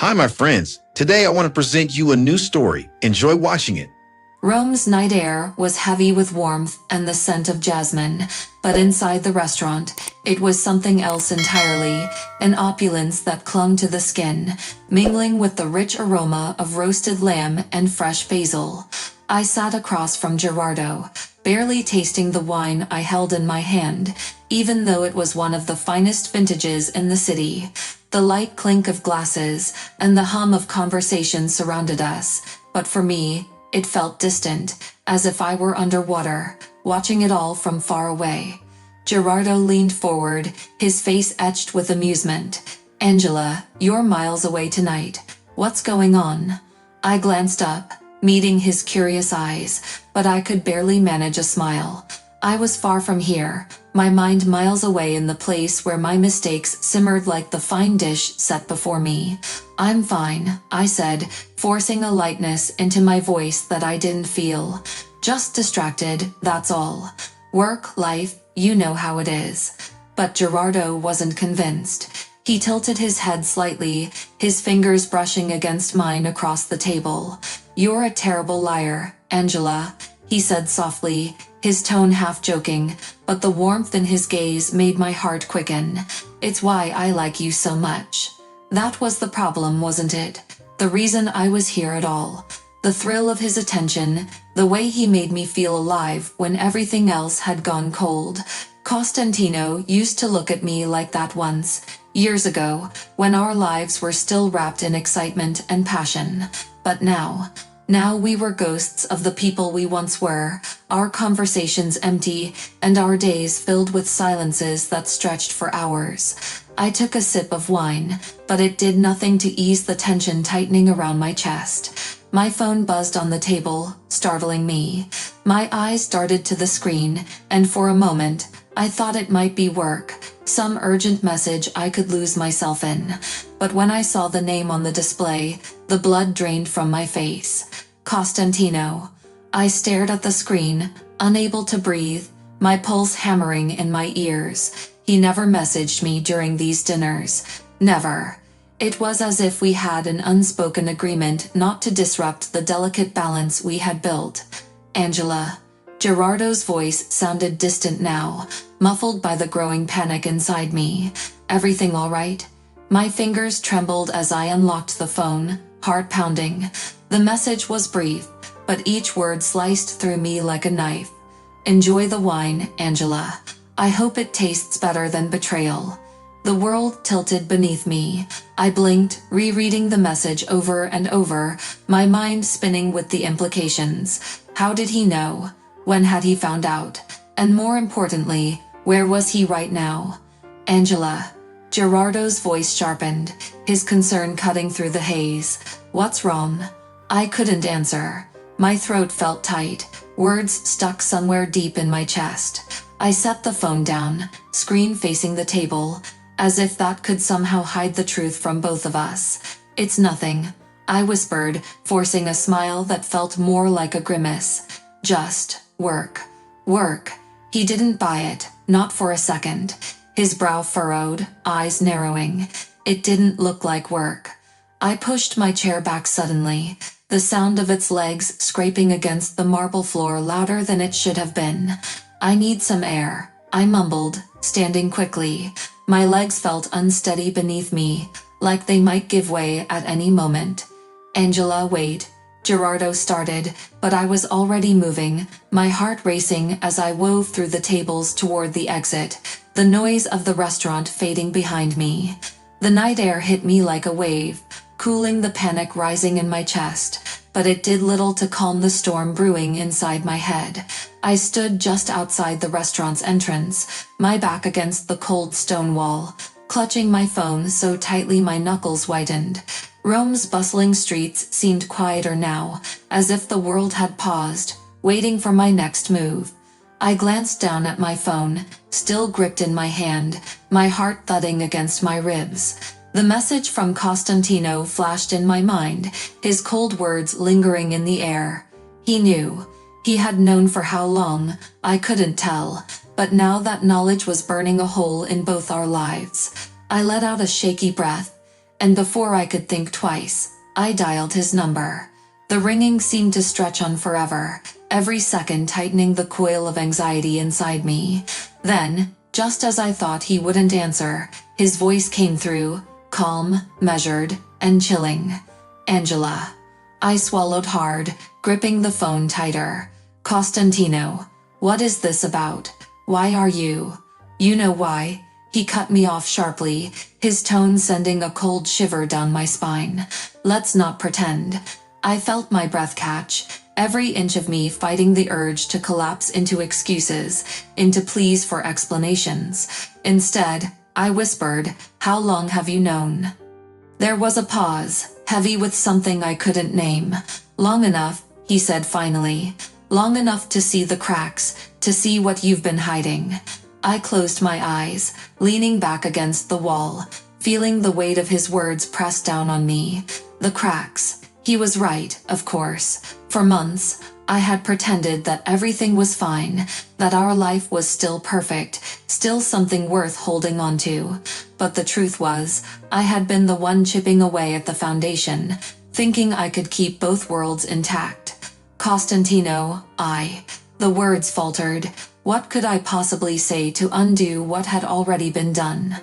Hi, my friends. Today I want to present you a new story. Enjoy watching it. Rome's night air was heavy with warmth and the scent of jasmine, but inside the restaurant, it was something else entirely, an opulence that clung to the skin, mingling with the rich aroma of roasted lamb and fresh basil. I sat across from Gerardo, barely tasting the wine I held in my hand, even though it was one of the finest vintages in the city. The light clink of glasses and the hum of conversation surrounded us, but for me, it felt distant, as if I were underwater, watching it all from far away. Gerardo leaned forward, his face etched with amusement. "Angela, you're miles away tonight. What's going on?" I glanced up, meeting his curious eyes, but I could barely manage a smile. I was far from here, my mind miles away in the place where my mistakes simmered like the fine dish set before me. "I'm fine," I said, forcing a lightness into my voice that I didn't feel. "Just distracted, that's all. Work, life, you know how it is." But Gerardo wasn't convinced. He tilted his head slightly, his fingers brushing against mine across the table. "You're a terrible liar, Angela," he said softly, his tone half joking, but the warmth in his gaze made my heart quicken. "It's why I like you so much." That was the problem, wasn't it? The reason I was here at all. The thrill of his attention, the way he made me feel alive when everything else had gone cold. Costantino used to look at me like that once, years ago, when our lives were still wrapped in excitement and passion. But now we were ghosts of the people we once were, our conversations empty, and our days filled with silences that stretched for hours. I took a sip of wine, but it did nothing to ease the tension tightening around my chest. My phone buzzed on the table, startling me. My eyes darted to the screen, and for a moment, I thought it might be work, some urgent message I could lose myself in. But when I saw the name on the display, the blood drained from my face. Costantino. I stared at the screen, unable to breathe, my pulse hammering in my ears. He never messaged me during these dinners. Never. It was as if we had an unspoken agreement not to disrupt the delicate balance we had built. "Angela." Gerardo's voice sounded distant now, muffled by the growing panic inside me. "Everything all right?" My fingers trembled as I unlocked the phone, heart pounding. The message was brief, but each word sliced through me like a knife. "Enjoy the wine, Angela. I hope it tastes better than betrayal." The world tilted beneath me. I blinked, rereading the message over and over, my mind spinning with the implications. How did he know? When had he found out? And more importantly, where was he right now? "Angela." Gerardo's voice sharpened, his concern cutting through the haze. "What's wrong?" I couldn't answer. My throat felt tight, words stuck somewhere deep in my chest. I set the phone down, screen facing the table, as if that could somehow hide the truth from both of us. "It's nothing," I whispered, forcing a smile that felt more like a grimace. "Just work." Work. He didn't buy it, not for a second. His brow furrowed, eyes narrowing. It didn't look like work. I pushed my chair back suddenly, the sound of its legs scraping against the marble floor louder than it should have been. "I need some air," I mumbled, standing quickly. My legs felt unsteady beneath me, like they might give way at any moment. "Angela, wait." Gerardo started, but I was already moving, my heart racing as I wove through the tables toward the exit, the noise of the restaurant fading behind me. The night air hit me like a wave, cooling the panic rising in my chest, but it did little to calm the storm brewing inside my head. I stood just outside the restaurant's entrance, my back against the cold stone wall, clutching my phone so tightly my knuckles whitened. Rome's bustling streets seemed quieter now, as if the world had paused, waiting for my next move. I glanced down at my phone, still gripped in my hand, my heart thudding against my ribs. The message from Costantino flashed in my mind, his cold words lingering in the air. He knew. He had known for how long, I couldn't tell, but now that knowledge was burning a hole in both our lives. I let out a shaky breath. and before I could think twice, I dialed his number. The ringing seemed to stretch on forever, every second tightening the coil of anxiety inside me. Then, just as I thought he wouldn't answer, his voice came through, calm, measured, and chilling. Angela. I swallowed hard, gripping the phone tighter. Costantino. What is this about? Why are you? You know why? He cut me off sharply, his tone sending a cold shiver down my spine. Let's not pretend. I felt my breath catch, every inch of me fighting the urge to collapse into excuses, into pleas for explanations. Instead, I whispered, "How long have you known?" There was a pause, heavy with something I couldn't name. "Long enough," he said finally. "Long enough to see the cracks, to see what you've been hiding." I closed my eyes, leaning back against the wall, feeling the weight of his words press down on me. The cracks. He was right, of course. For months, I had pretended that everything was fine, that our life was still perfect, still something worth holding on to. But the truth was, I had been the one chipping away at the foundation, thinking I could keep both worlds intact. Costantino, the words faltered. What could I possibly say to undo what had already been done?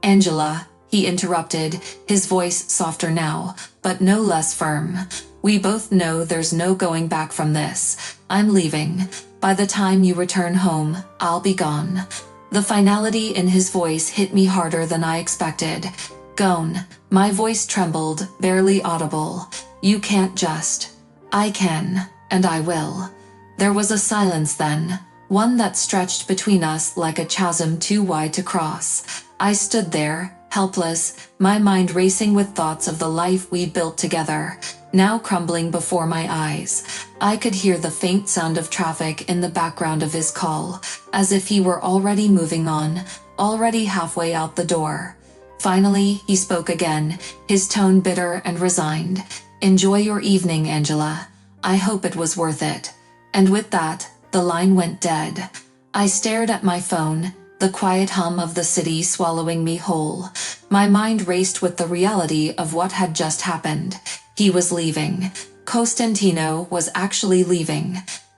Angela, he interrupted, his voice softer now, but no less firm. We both know there's no going back from this. I'm leaving. By the time you return home, I'll be gone. The finality in his voice hit me harder than I expected. Gone. My voice trembled, barely audible. You can't just. I can, and I will. There was a silence then, one that stretched between us like a chasm too wide to cross. I stood there, helpless, my mind racing with thoughts of the life we built together, now crumbling before my eyes. I could hear the faint sound of traffic in the background of his call, as if he were already moving on, already halfway out the door. Finally, he spoke again, his tone bitter and resigned. "Enjoy your evening, Angela. I hope it was worth it." And with that, the line went dead. I stared at my phone, the quiet hum of the city swallowing me whole. My mind raced with the reality of what had just happened. He was leaving. Costantino was actually leaving.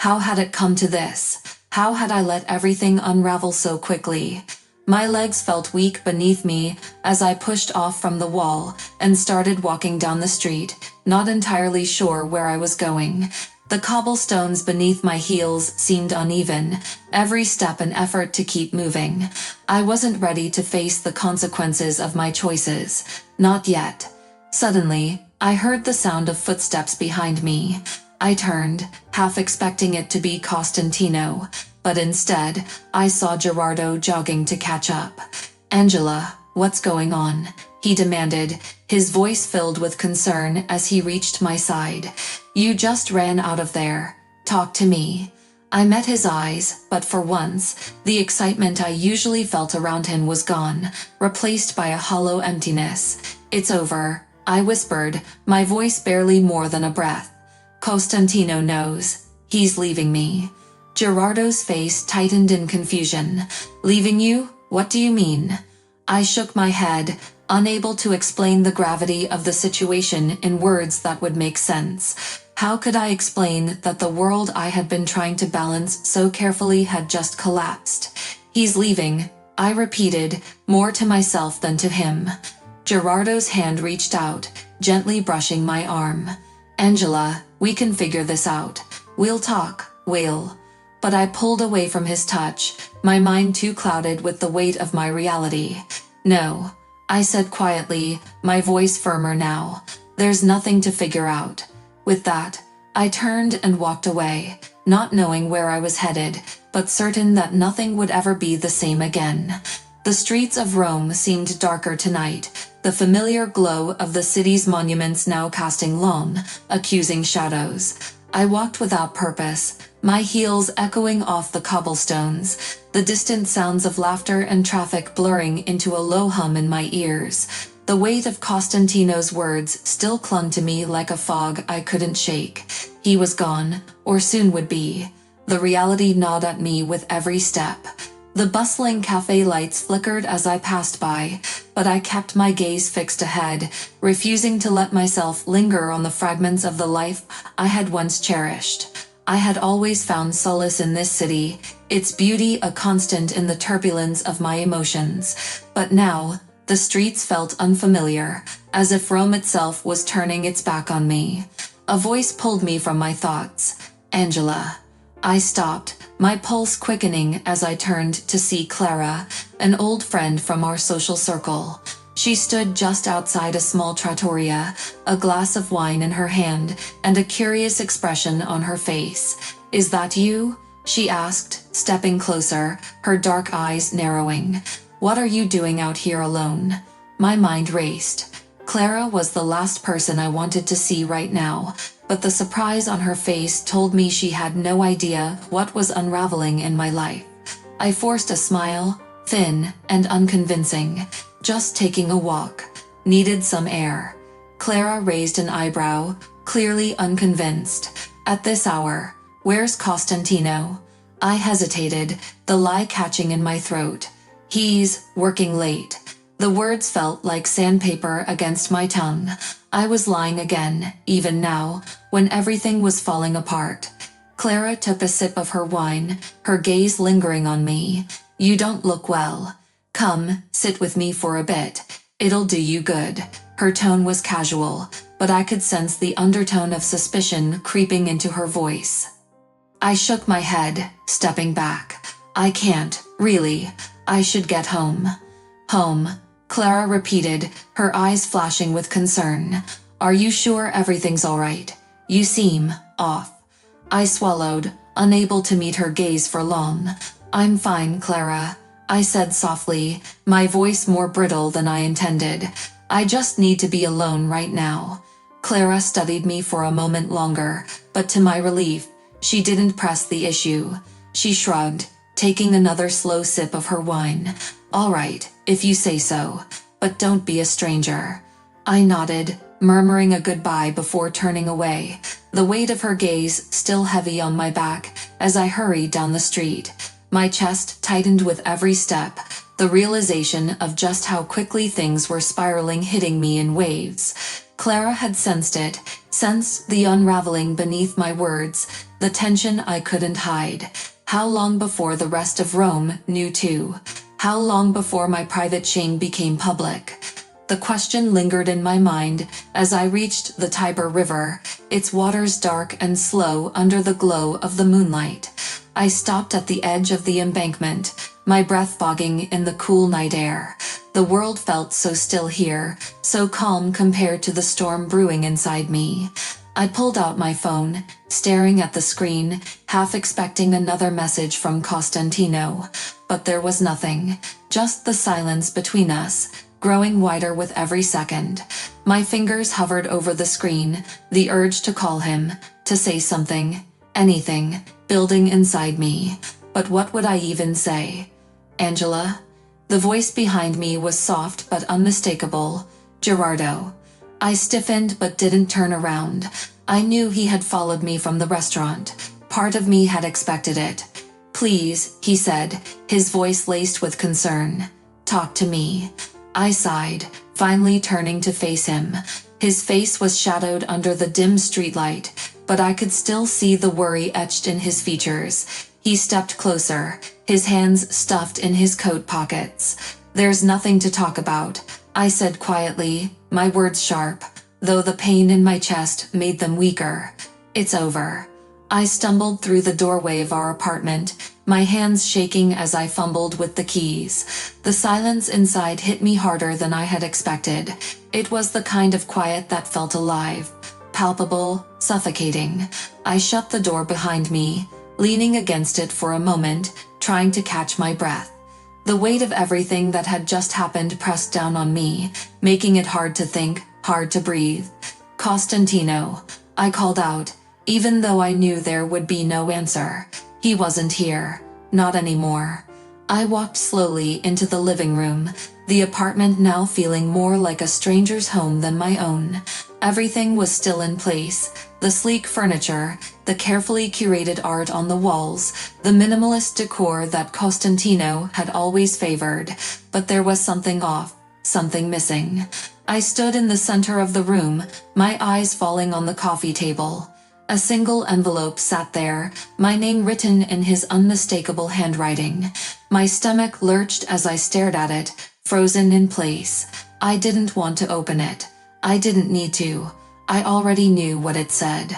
How had it come to this? How had I let everything unravel so quickly? My legs felt weak beneath me as I pushed off from the wall and started walking down the street, not entirely sure where I was going. The cobblestones beneath my heels seemed uneven, every step an effort to keep moving. I wasn't ready to face the consequences of my choices. Not yet. Suddenly, I heard the sound of footsteps behind me. I turned, half expecting it to be Costantino, but instead, I saw Gerardo jogging to catch up. "Angela, what's going on?" he demanded, his voice filled with concern as he reached my side. "You just ran out of there. Talk to me." I met his eyes, but for once, the excitement I usually felt around him was gone, replaced by a hollow emptiness. "It's over," I whispered, my voice barely more than a breath. "Costantino knows. He's leaving me." Gerardo's face tightened in confusion. "Leaving you? What do you mean?" I shook my head, unable to explain the gravity of the situation in words that would make sense. How could I explain that the world I had been trying to balance so carefully had just collapsed? "He's leaving," I repeated, more to myself than to him. Gerardo's hand reached out, gently brushing my arm. "Angela, we can figure this out. We'll talk, we'll." But I pulled away from his touch, my mind too clouded with the weight of my reality. "No," I said quietly, my voice firmer now. "There's nothing to figure out." With that, I turned and walked away, not knowing where I was headed, but certain that nothing would ever be the same again. The streets of Rome seemed darker tonight, the familiar glow of the city's monuments now casting long, accusing shadows. I walked without purpose, my heels echoing off the cobblestones, the distant sounds of laughter and traffic blurring into a low hum in my ears. The weight of Costantino's words still clung to me like a fog I couldn't shake. He was gone, or soon would be. The reality gnawed at me with every step. The bustling cafe lights flickered as I passed by, but I kept my gaze fixed ahead, refusing to let myself linger on the fragments of the life I had once cherished. I had always found solace in this city, its beauty a constant in the turbulence of my emotions. But now, the streets felt unfamiliar, as if Rome itself was turning its back on me. A voice pulled me from my thoughts. "Angela." I stopped, my pulse quickening as I turned to see Clara, an old friend from our social circle. She stood just outside a small trattoria, a glass of wine in her hand, and a curious expression on her face. "Is that you?" she asked, stepping closer, her dark eyes narrowing. "What are you doing out here alone?" My mind raced. Clara was the last person I wanted to see right now, but the surprise on her face told me she had no idea what was unraveling in my life. I forced a smile, thin and unconvincing. "Just taking a walk. Needed some air." Clara raised an eyebrow, clearly unconvinced. "At this hour? Where's Costantino?" I hesitated, the lie catching in my throat. "He's working late." The words felt like sandpaper against my tongue. I was lying again, even now, when everything was falling apart. Clara took a sip of her wine, her gaze lingering on me. "You don't look well. Come, sit with me for a bit. It'll do you good." Her tone was casual, but I could sense the undertone of suspicion creeping into her voice. I shook my head, stepping back. "I can't, really. I should get home." "Home," Clara repeated, her eyes flashing with concern. "Are you sure everything's all right? You seem off." I swallowed, unable to meet her gaze for long. "I'm fine, Clara," I said softly, my voice more brittle than I intended. "I just need to be alone right now." Clara studied me for a moment longer, but to my relief, she didn't press the issue. She shrugged, taking another slow sip of her wine. "All right, if you say so, but don't be a stranger." I nodded, murmuring a goodbye before turning away, the weight of her gaze still heavy on my back as I hurried down the street. My chest tightened with every step, the realization of just how quickly things were spiraling hitting me in waves. Clara had sensed it, sensed the unraveling beneath my words, the tension I couldn't hide. How long before the rest of Rome knew too? How long before my private shame became public? The question lingered in my mind as I reached the Tiber River, its waters dark and slow under the glow of the moonlight. I stopped at the edge of the embankment, my breath fogging in the cool night air. The world felt so still here, so calm compared to the storm brewing inside me. I pulled out my phone, staring at the screen, half expecting another message from Costantino. But there was nothing, just the silence between us, growing wider with every second. My fingers hovered over the screen, the urge to call him, to say something, anything, building inside me. But what would I even say? "Angela?" The voice behind me was soft but unmistakable. "Gerardo." I stiffened but didn't turn around. I knew he had followed me from the restaurant. Part of me had expected it. "Please," he said, his voice laced with concern. "Talk to me." I sighed, finally turning to face him. His face was shadowed under the dim streetlight, but I could still see the worry etched in his features. He stepped closer, his hands stuffed in his coat pockets. "There's nothing to talk about," I said quietly, my words sharp, though the pain in my chest made them weaker. "It's over." I stumbled through the doorway of our apartment, my hands shaking as I fumbled with the keys. The silence inside hit me harder than I had expected. It was the kind of quiet that felt alive, palpable, suffocating. I shut the door behind me, leaning against it for a moment, trying to catch my breath. The weight of everything that had just happened pressed down on me, making it hard to think, hard to breathe. "Costantino," I called out, even though I knew there would be no answer. He wasn't here. Not anymore. I walked slowly into the living room, the apartment now feeling more like a stranger's home than my own. Everything was still in place, The sleek furniture, the carefully curated art on the walls, the minimalist decor that Costantino had always favored. But there was something off, something missing. I stood in the center of the room, my eyes falling on the coffee table. A single envelope sat there, my name written in his unmistakable handwriting. My stomach lurched as I stared at it, frozen in place. I didn't want to open it. I didn't need to. I already knew what it said.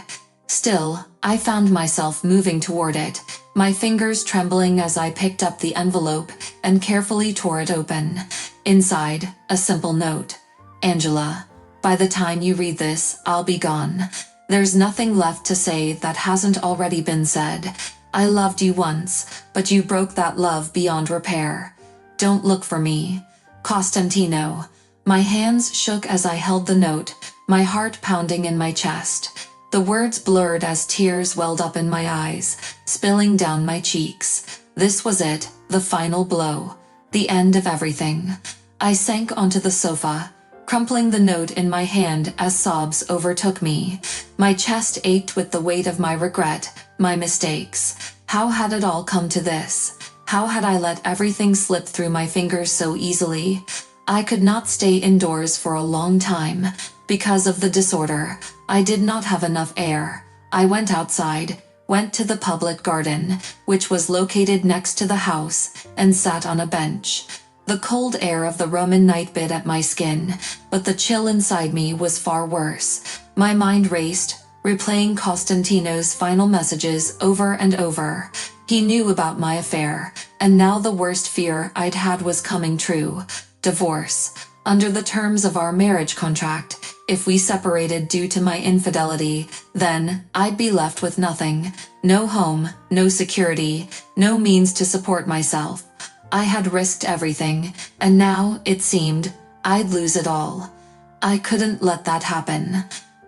Still, I found myself moving toward it, my fingers trembling as I picked up the envelope and carefully tore it open. Inside, a simple note. Angela, by the time you read this, I'll be gone. There's nothing left to say that hasn't already been said. I loved you once, but you broke that love beyond repair. Don't look for me. Costantino. My hands shook as I held the note, my heart pounding in my chest. The words blurred as tears welled up in my eyes, spilling down my cheeks. This was it, the final blow. The end of everything. I sank onto the sofa, crumpling the note in my hand as sobs overtook me. My chest ached with the weight of my regret, my mistakes. How had it all come to this? How had I let everything slip through my fingers so easily? I could not stay indoors for a long time. Because of the disorder, I did not have enough air. I went outside, went to the public garden, which was located next to the house, and sat on a bench. The cold air of the Roman night bit at my skin, but the chill inside me was far worse. My mind raced, replaying Costantino's final messages over and over. He knew about my affair, and now the worst fear I'd had was coming true. Divorce. Under the terms of our marriage contract, if we separated due to my infidelity, then I'd be left with nothing. No home, no security, no means to support myself. I had risked everything, and now, it seemed, I'd lose it all. I couldn't let that happen.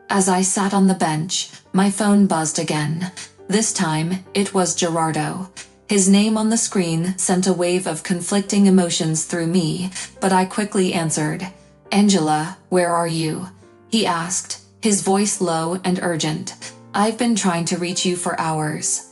As I sat on the bench, my phone buzzed again. This time, it was Gerardo. His name on the screen sent a wave of conflicting emotions through me, but I quickly answered. Angela, where are you? He asked, his voice low and urgent. I've been trying to reach you for hours.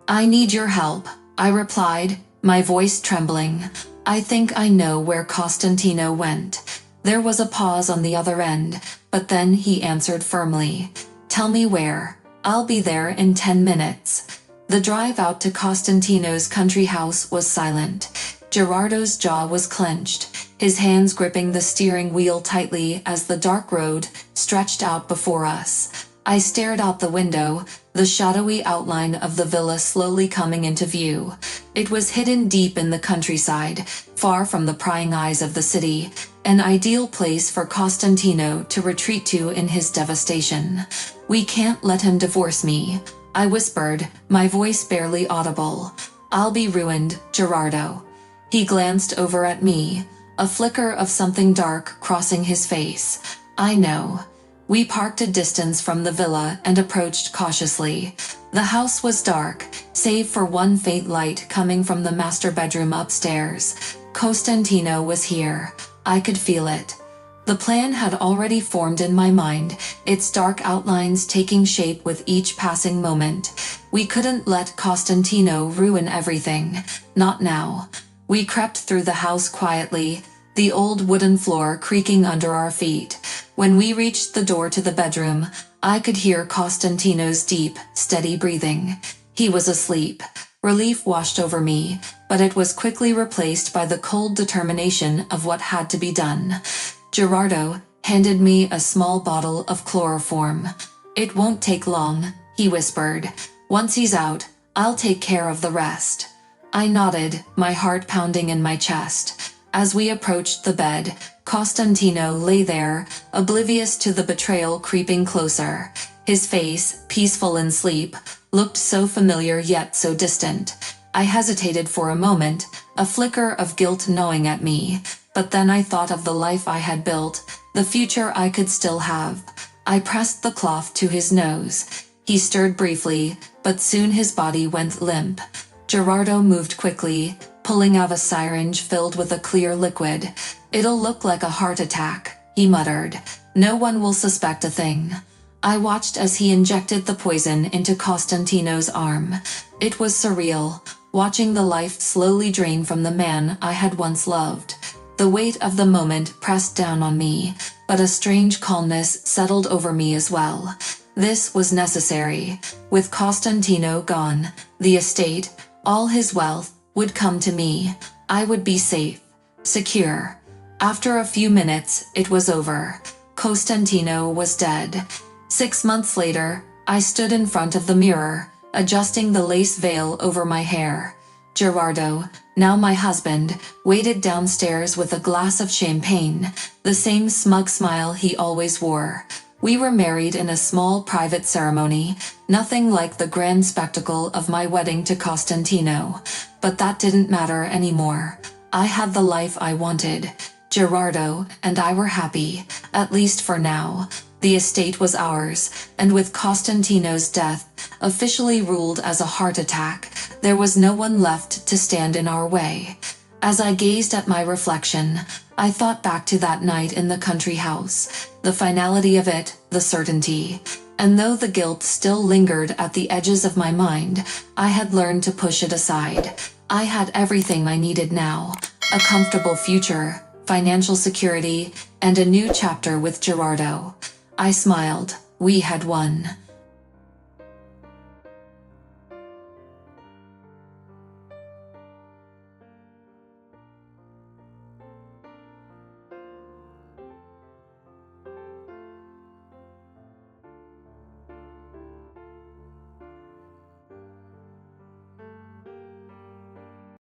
I need your help, I replied, my voice trembling. I think I know where Costantino went. There was a pause on the other end, but then he answered firmly. Tell me where. I'll be there in 10 minutes. The drive out to Costantino's country house was silent. Gerardo's jaw was clenched, his hands gripping the steering wheel tightly as the dark road stretched out before us. I stared out the window, the shadowy outline of the villa slowly coming into view. It was hidden deep in the countryside, far from the prying eyes of the city, an ideal place for Costantino to retreat to in his devastation. We can't let him divorce me, I whispered, my voice barely audible. I'll be ruined, Gerardo. He glanced over at me, a flicker of something dark crossing his face. I know. We parked a distance from the villa and approached cautiously. The house was dark, save for one faint light coming from the master bedroom upstairs. Costantino was here. I could feel it. The plan had already formed in my mind, its dark outlines taking shape with each passing moment. We couldn't let Costantino ruin everything. Not now. We crept through the house quietly, the old wooden floor creaking under our feet. When we reached the door to the bedroom, I could hear Costantino's deep, steady breathing. He was asleep. Relief washed over me, but it was quickly replaced by the cold determination of what had to be done. Gerardo handed me a small bottle of chloroform. It won't take long, he whispered. Once he's out, I'll take care of the rest. I nodded, my heart pounding in my chest. As we approached the bed, Costantino lay there, oblivious to the betrayal creeping closer. His face, peaceful in sleep, looked so familiar yet so distant. I hesitated for a moment, a flicker of guilt gnawing at me. But then I thought of the life I had built, the future I could still have. I pressed the cloth to his nose. He stirred briefly, but soon his body went limp. Gerardo moved quickly, pulling out a syringe filled with a clear liquid. It'll look like a heart attack, he muttered. No one will suspect a thing. I watched as he injected the poison into Costantino's arm. It was surreal, watching the life slowly drain from the man I had once loved. The weight of the moment pressed down on me, but a strange calmness settled over me as well. This was necessary. With Costantino gone, the estate, all his wealth, would come to me. I would be safe, secure. After a few minutes, it was over. Costantino was dead. 6 months later, I stood in front of the mirror, adjusting the lace veil over my hair. Gerardo, now my husband, waited downstairs with a glass of champagne, the same smug smile he always wore. We were married in a small private ceremony, nothing like the grand spectacle of my wedding to Costantino. But that didn't matter anymore. I had the life I wanted. Gerardo and I were happy, at least for now. The estate was ours, and with Costantino's death, officially ruled as a heart attack, there was no one left to stand in our way. As I gazed at my reflection, I thought back to that night in the country house, the finality of it, the certainty. And though the guilt still lingered at the edges of my mind, I had learned to push it aside. I had everything I needed now: a comfortable future, financial security, and a new chapter with Gerardo. I smiled. We had won.